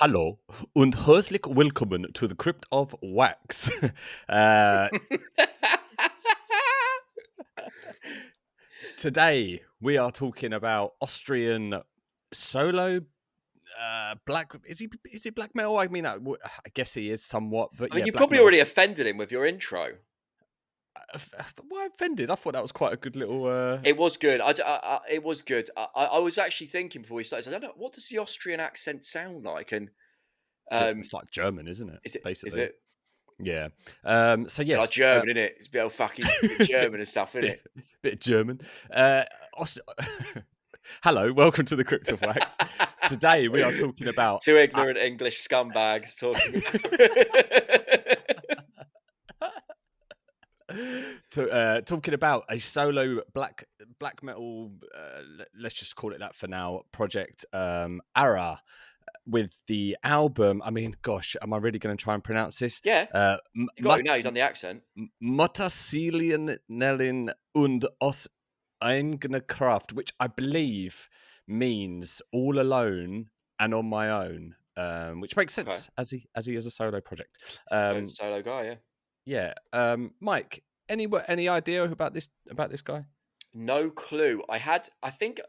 Hallo und herzlich willkommen to the Crypt of Wax. uh, Today we are talking about Austrian solo black. Is he black metal? I mean, I guess he is somewhat, but I mean, yeah, you black probably metal. already offended him with your intro. Why offended? I thought that was quite a good little. It was good. It was good. I was actually thinking before we started. I don't know, what does the Austrian accent sound like, and It's like German, isn't it? is it? Is Basically, it? yeah. So Bit like yes, German, isn't it? It's a bit of fucking bit bit, German and stuff, isn't bit, it? bit German. Aust- Hello, welcome to the Crypt of Wax. Today we are talking about Two ignorant English scumbags talking. talking about a solo black metal. Let's just call it that for now. Project ARA with the album. I mean, gosh, am I really going to try and pronounce this? Yeah, you got it now. You've done the accent. Mutterseelenallein und aus eigener Kraft, which I believe means all alone and on my own, which makes Okay, sense as he is a solo project. Um, solo guy. Yeah. yeah, Mike, any idea about this guy? No clue. I think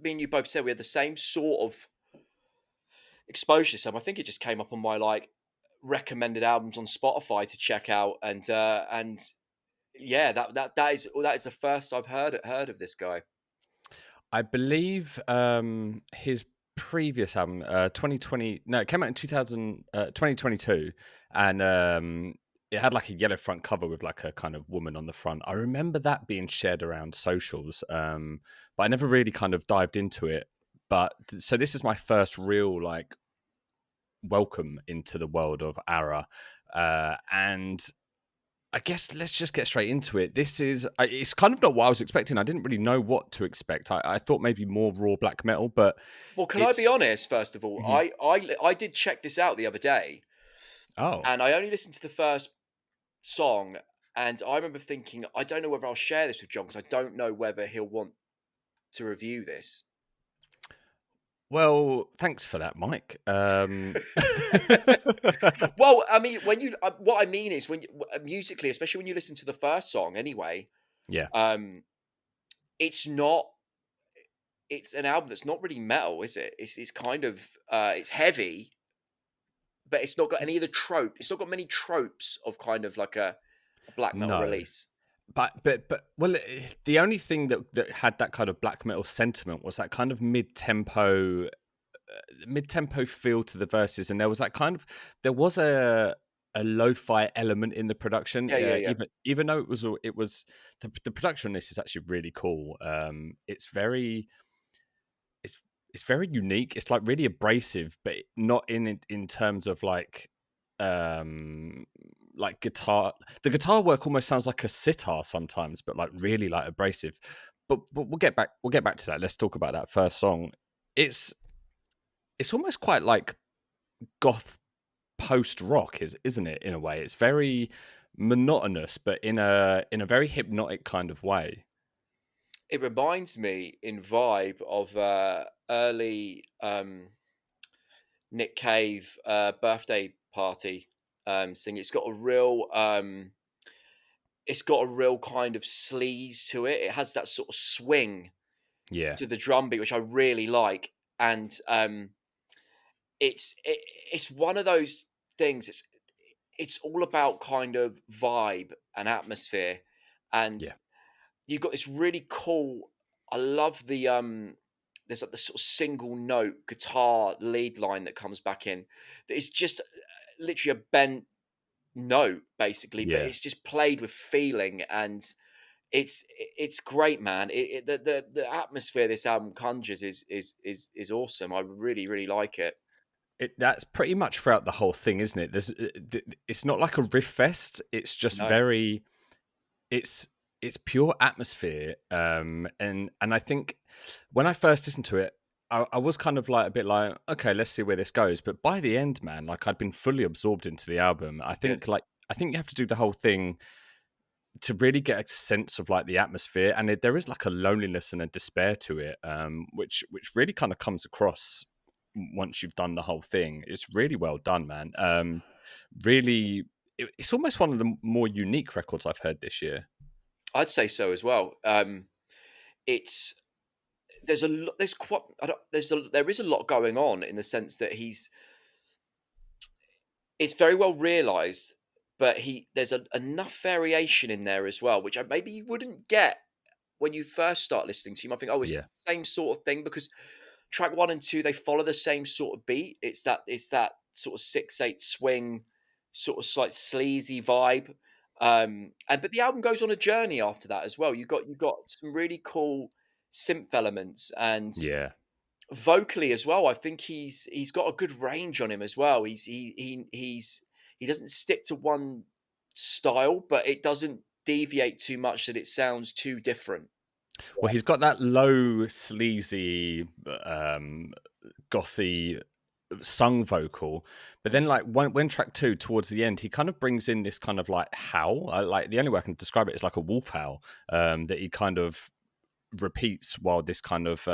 me and you both said we had the same sort of exposure to some. I think it just came up on my recommended albums on Spotify to check out, and yeah, that is the first I've heard of this guy. I believe his previous album, 2020, no, it came out in 2022, and it had like a yellow front cover with like a kind of woman on the front. I remember that being shared around socials, but I never really kind of dived into it. But so this is my first real like welcome into the world of ARA, and I guess let's just get straight into it. It's kind of not what I was expecting. I didn't really know what to expect. I thought maybe more raw black metal, but Well, can I be it's honest? First of all, Mhm. I did check this out the other day, Oh, and I only listened to the first song, and I remember thinking, I don't know whether I'll share this with John because I don't know whether he'll want to review this. well, thanks for that, Mike. Well, I mean, what I mean is musically, especially when you listen to the first song, anyway, Yeah, um, it's not. It's an album that's not really metal, is it? It's kind of it's heavy, but it's not got any of the trope. It's not got many tropes of kind of like a black metal no, release. but well, the only thing that had that kind of black metal sentiment was that kind of mid tempo feel to the verses, and there was that kind of there was a lo-fi element in the production, Yeah, yeah, yeah. even though it was the production on this is actually really cool. It's it's very unique. It's like really abrasive, but not in terms of um like guitar. The guitar work almost sounds like a sitar sometimes, but like really like abrasive. But we'll get back to that. Let's talk about that first song. It's it's almost quite like goth post rock, isn't it? In a way, it's very monotonous, but in a very hypnotic kind of way. It reminds me in vibe of early Nick Cave birthday party sing. It's got a real kind of sleaze to it. It has that sort of swing Yeah, to the drum beat, which I really like. And it's one of those things. It's all about kind of vibe and atmosphere, and yeah, you've got this really cool. I love the there's like the sort of single note guitar lead line that comes back in. That is just literally a bent note, basically, but yeah. it's just played with feeling, and it's great, man. The atmosphere this album conjures is awesome. I really like it. That's pretty much throughout the whole thing, isn't it? It's not like a riff fest. It's just No, very it's it's pure atmosphere. And I think when I first listened to it, I was kind of like a bit like, okay, let's see where this goes. But by the end, man, like I'd been fully absorbed into the album. good. I think you have to do the whole thing to really get a sense of like the atmosphere, there is like a loneliness and a despair to it, which really kind of comes across once you've done the whole thing. It's really well done, man. Really, it's almost one of the more unique records I've heard this year. I'd say so as well. It's there's a lot, there's quite I don't, there is a lot going on in the sense that it's very well realized, but there's enough variation in there as well, which maybe you wouldn't get when you first start listening to. You might think, oh, it's Yeah. the same sort of thing because track 1 and 2, they follow the same sort of beat. It's that sort of 6/8 swing, sort of slight sleazy vibe. And but the album goes on a journey after that as well. You've got some really cool synth elements, and Yeah. vocally as well. I think he's got a good range on him as well. He doesn't stick to one style, but it doesn't deviate too much that it sounds too different. Well, he's got that low, sleazy, gothy sung vocal, but Mm, then like when track two towards the end, he kind of brings in this kind of like howl. Like the only way I can describe it is like a wolf howl that he kind of repeats while this kind of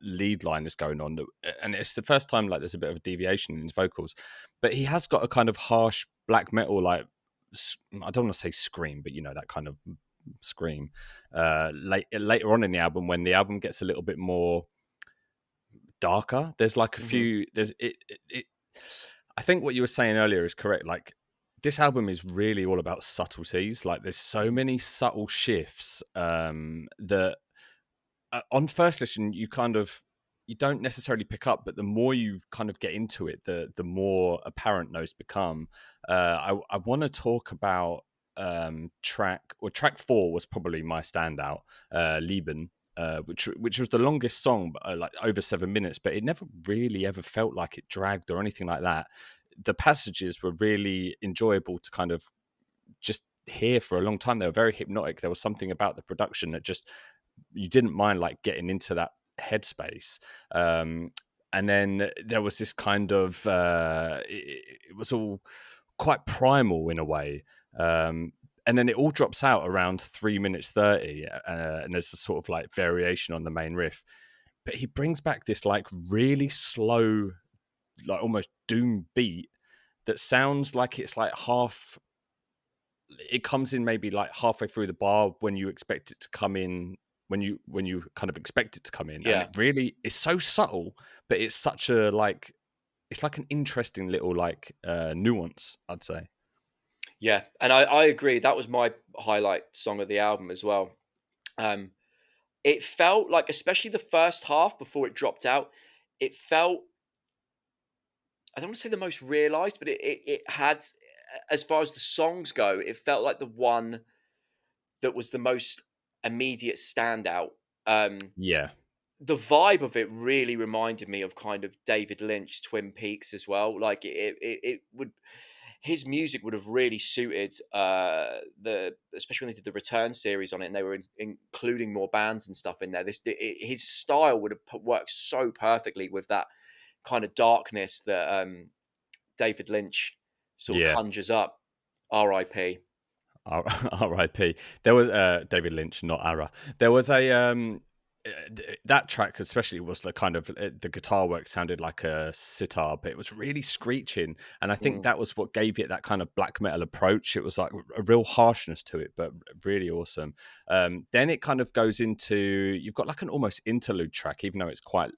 lead line is going on, and it's the first time like there's a bit of a deviation in his vocals, but he has got a kind of harsh black metal like I don't want to say scream, but you know that kind of scream later on in the album when the album gets a little bit more darker. There's like a mhm, few there's it I think what you were saying earlier is correct. Like this album is really all about subtleties. Like there's so mhm. many subtle shifts that on first listen you don't necessarily pick up, but the more you kind of get into it, the more apparent those become. I want to talk about track 4 was probably my standout, Lieben, which was the longest song, like over 7 minutes, but it never really ever felt like it dragged or anything like that. The passages were really enjoyable to kind of just hear for a long time. They were very hypnotic. There was something about the production that just you didn't mind like getting into that headspace. And then there was this kind of it was all quite primal in a way. And then it all drops out around 3 minutes 30, and there's a sort of like variation on the main riff. But he brings back this like really slow, like almost doom beat that sounds like it's like half it comes in maybe like halfway through the bar when you expect it to come in when you kind of expect it to come in, and it Yeah, really is so subtle, but it's such a like it's like an interesting little like nuance, I'd say. yeah, and I agree. That was my highlight song of the album as well. Um, it felt like, especially the first half before it dropped out, it felt, I don't want to say the most realized, but it had, as far as the songs go, it felt like the one that was the most immediate standout. Um, Yeah, the vibe of it really reminded me of kind of David Lynch Twin Peaks as well. Like it would, his music would have really suited the, especially when they did the Return series on it, and they were including more bands and stuff in there. His style would have worked so perfectly with that kind of darkness that David Lynch sort of yeah. conjures up. R.I.P. R.I.P. There was David Lynch, not ARA. There was a that track especially was the kind of the guitar work sounded like a sitar, but it was really screeching, and I think Mm, that was what gave it that kind of black metal approach. It was like a real harshness to it, but really awesome. Then it kind of goes into you've got like an almost interlude track, even though it's quite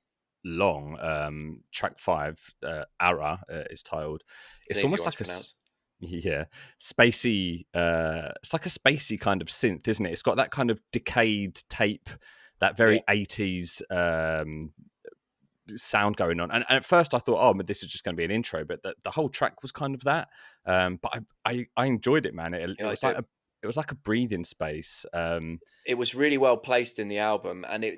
long. Track 5, ARA, is titled. it's an It's easy almost one to like pronounce. yeah, spacey. It's like a spacey kind of synth, isn't it? It's got that kind of decayed tape, that Yeah, very 80s sound going on. And at first I thought, oh, but this is just going to be an intro, but the whole track was kind of that. But I enjoyed it, man. It yeah, I was do. like it was like a breathing space. It was really well placed in the album, and it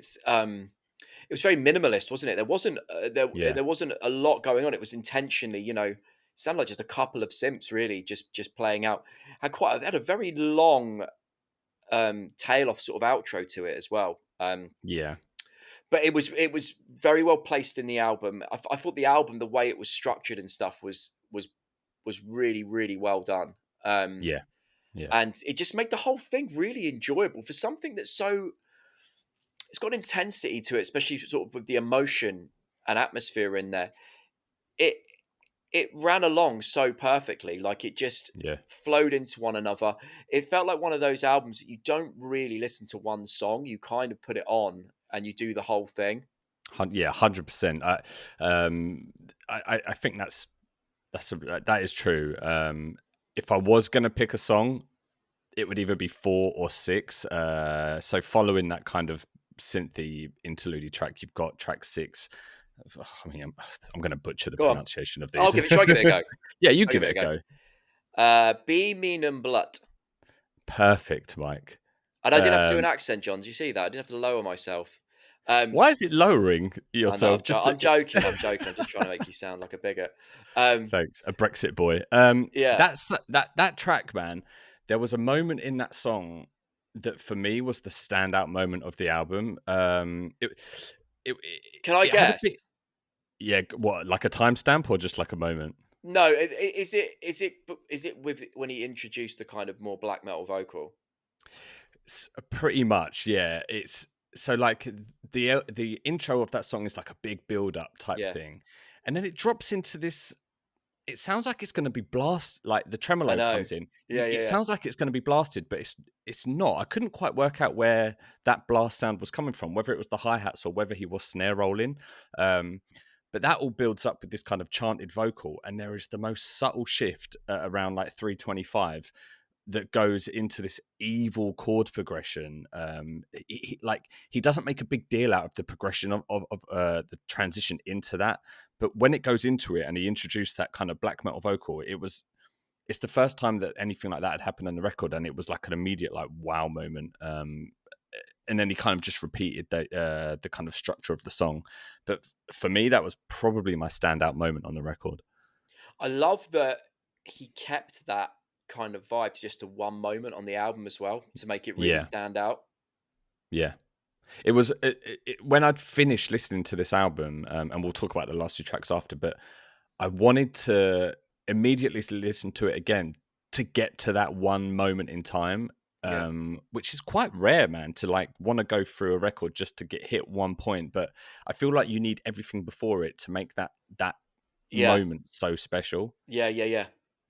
was very minimalist, wasn't it? There wasn't Yeah, there wasn't a lot going on. It was intentionally, sounded like just a couple of simps really just playing out. Had a very long tail off sort of outro to it as well. yeah, But it was very well placed in the album. I thought the album, the way it was structured and stuff, was really really well done. Um, yeah, yeah, and it just made the whole thing really enjoyable for something that's so, it's got intensity to it, especially sort of with the emotion. and atmosphere in there. It it ran along so perfectly, like it just Yeah. flowed into one another. It felt like one of those albums that you don't really listen to one song, you kind of put it on and you do the whole thing. Yeah, 100%. Um, I think that is true. If I was gonna pick a song, it would either be 4 or 6. So following that kind of synthy interlude track, you've got track 6. I mean, I'm gonna butcher the Go on. pronunciation of I'll these. give it, try give it a go. Yeah, you I'll give give it it a a go. go. Be mean and blut. Perfect, Mike. And I didn't have to do an Um, accent, John. Did you see that? I didn't have to lower myself. Um, why is it lowering I know. yourself just to I'm joking. I'm joking. I'm just trying to make you sound like a bigot. Um, Thanks, a Brexit boy. yeah. That track, man. There was a moment in that song that for me was the standout moment of the album. Can I It had a guess? bit, yeah. What, like a timestamp or just like a moment? No. Is it with when he introduced the kind of more black metal vocal? Pretty much, yeah. It's so like the intro of that song is like a big build up type Yeah. thing, and then it drops into this. It sounds like it's gonna be like the I tremolo know. comes in. Yeah. Yeah. It Yeah. sounds like it's gonna be blasted, but it's not. I couldn't quite work out where that blast sound was coming from, whether it was the hi-hats or whether he was snare rolling. Um, but that all builds up with this kind of chanted vocal, and there is the most subtle shift at around like 325 that goes into this evil chord progression. Like he doesn't make a big deal out of the progression of the transition into that, but when it goes into it and he introduced that kind of black metal vocal, it's the first time that anything like that had happened on the record, and it was like an immediate like wow moment. And then he kind of just repeated the kind of structure of the song, but for me that was probably my standout moment on the record. I love that he kept that kind of vibe to just a one moment on the album as well to make it really Yeah, stand out. yeah. It was when I'd finished listening to this album, and we'll talk about the last 2 tracks after, but I wanted to immediately listen to it again to get to that one moment in time, Yeah. which is quite rare, man, to like want to go through a record just to get hit one point. But I feel like you need everything before it to make that Yeah. moment so special. Yeah. Yeah. Yeah.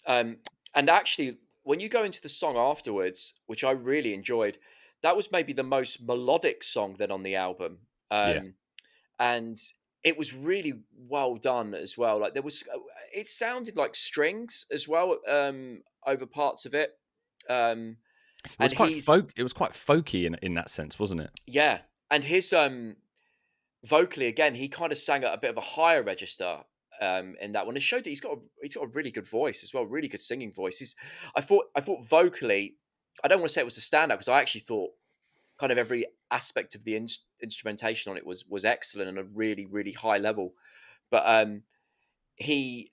Um, and actually, when you go into the song afterwards, which I really enjoyed, that was maybe the most melodic song then on the album. Yeah, And it was really well done as well. Like there was, it sounded like strings as well over parts of it. Um, and he's it was quite folky in that sense, wasn't it? yeah, and his vocally again, he kind of sang at a bit of a higher register in that one. It showed that he's got a really good voice as well, really good singing voice. I thought vocally, I don't want to say it was a standout because I actually thought kind of every aspect of the instrumentation on it was excellent and a really really high level. But he,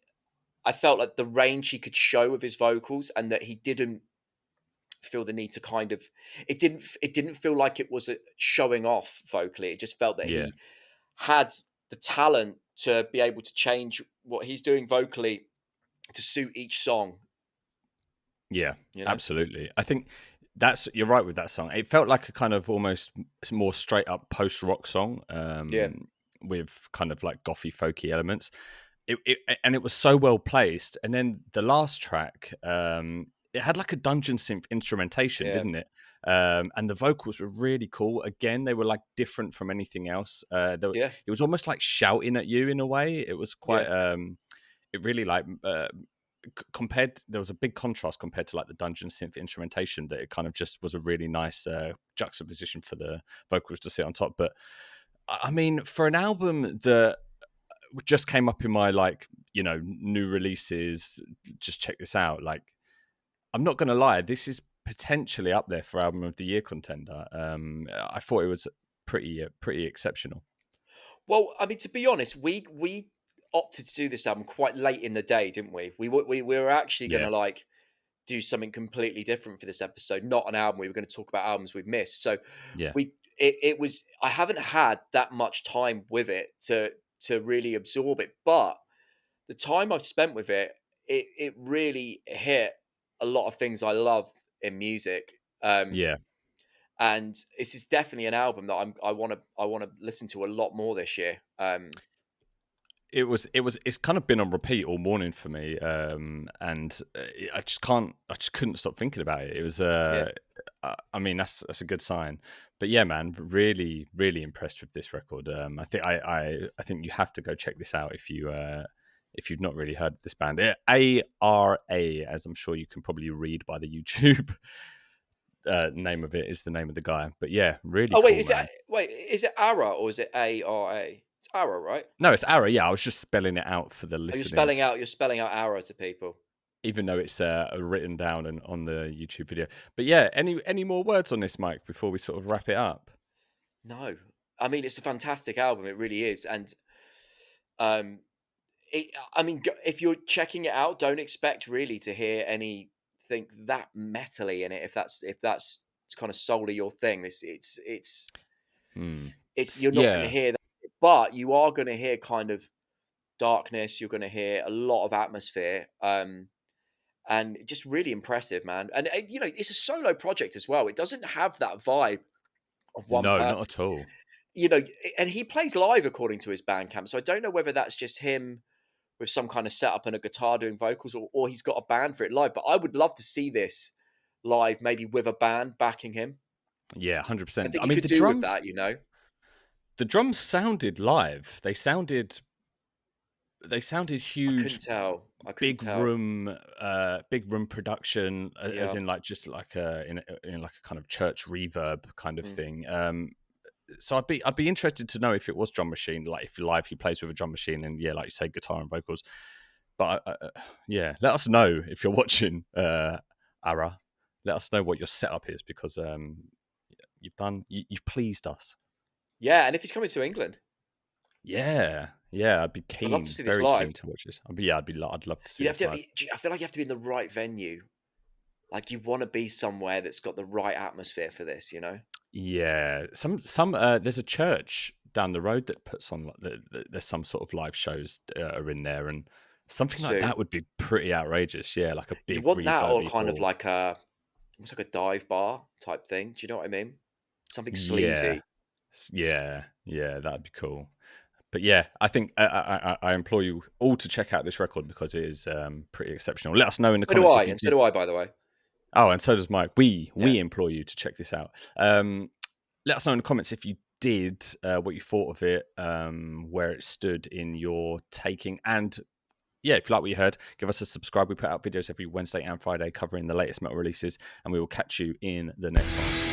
I felt like the range he could show with his vocals, and that he didn't feel the need to kind of, it didn't feel like it was a showing off vocally. It just felt that Yeah. he had the talent to be able to change what he's doing vocally to suit each song. Yeah, You know? absolutely. I think you're right with that song. It felt like a kind of almost more straight up post rock song, Yeah, with kind of like gothy folky elements. And it was so well placed. And then the last track, it had like a dungeon synth instrumentation, yeah, didn't it? And the vocals were really cool. Again, they were like different from anything else. yeah, It was almost like shouting at you in a way. It was yeah, quite. It really like compared, there was a big contrast compared to like the dungeon synth instrumentation, that it kind of just was a really nice juxtaposition for the vocals to sit on top. But I mean, for an album that just came up in my like, new releases, just check this out, like, I'm not gonna lie, this is potentially up there for album of the year contender. I thought it was pretty exceptional. well, I mean, to be honest, we opted to do this album quite late in the day, didn't we? We were actually Yeah, gonna like do something completely different for this episode, not an album. We were going to talk about albums we've missed. So yeah, it was, I haven't had that much time with it to really absorb it, but the time I've spent with it, it really hit a lot of things I love in music. yeah. And this is definitely an album that I want to listen to a lot more this year. it's kind of been on repeat all morning for me, and I just couldn't stop thinking about it. It was Yeah. I mean, that's a good sign. But yeah, man, really really impressed with this record. I think you have to go check this out if you've not really heard of this band. ARA, as I'm sure you can probably read by the YouTube name of it, is the name of the guy. But yeah, really Oh, cool, man. wait, is it ARA or is it ARA? It's ARA, right? No, it's ARA. Yeah, I was just spelling it out for the Oh, listening, you're spelling out ARA to people. even though it's written down and on the YouTube video. But yeah, any more words on this, Mike, before we sort of wrap it up? No. I mean, it's a fantastic album, it really is, and, um, I mean, if you're checking it out, don't expect really to hear anything that metally in it, if that's kind of solely your thing. Hmm. It's you're not gonna Yeah, hear that, but you are gonna hear kind of darkness, you're gonna hear a lot of atmosphere, and just really impressive, man. And, it's a solo project as well. It doesn't have that vibe of one no, not person. at all. And he plays live according to his Bandcamp, so I don't know whether that's just him with some kind of setup and a guitar doing vocals, or he's got a band for it live. But I would love to see this live, maybe with a band backing him. Yeah, I 100%. think I he mean, could do with that. the drums sounded live. They sounded I huge, couldn't tell. I couldn't tell. big room production, as Yeah. in like just like in like a kind of church reverb kind of Mm. thing. So I'd be interested to know if it was drum machine, like if live he plays with a drum machine, and yeah, like you say, guitar and vocals. But yeah, let us know if you're watching, Ara. Let us know what your setup is, because you've pleased us. Yeah, and if he's coming to England, Yeah, yeah, I'd be I'd love to keen, see this very live. keen to watch this. I'd love to see You'd have this to. live. I feel like you have to be in the right venue. Like you want to be somewhere that's got the right atmosphere for this. Yeah, some there's a church down the road that puts on, like, there's some sort of live shows are in there, and something like Soon. that would be pretty outrageous. Yeah, like a You'd big want that, or reverby kind of hall. like almost like a dive bar type thing. Do you know what I mean? Something Yeah, sleazy. yeah, yeah, that'd be cool. But yeah, I think I implore you all to check out this record, because it is pretty exceptional. Let us know in the So do comments I, if you and so did. do I, by the way. Oh, and so does Mike. We Yeah. implore you to check this out. Let us know in the comments if you did, what you thought of it, where it stood in your taking, and yeah, if you like what you heard, give us a subscribe. We put out videos every Wednesday and Friday covering the latest metal releases, and we will catch you in the next one.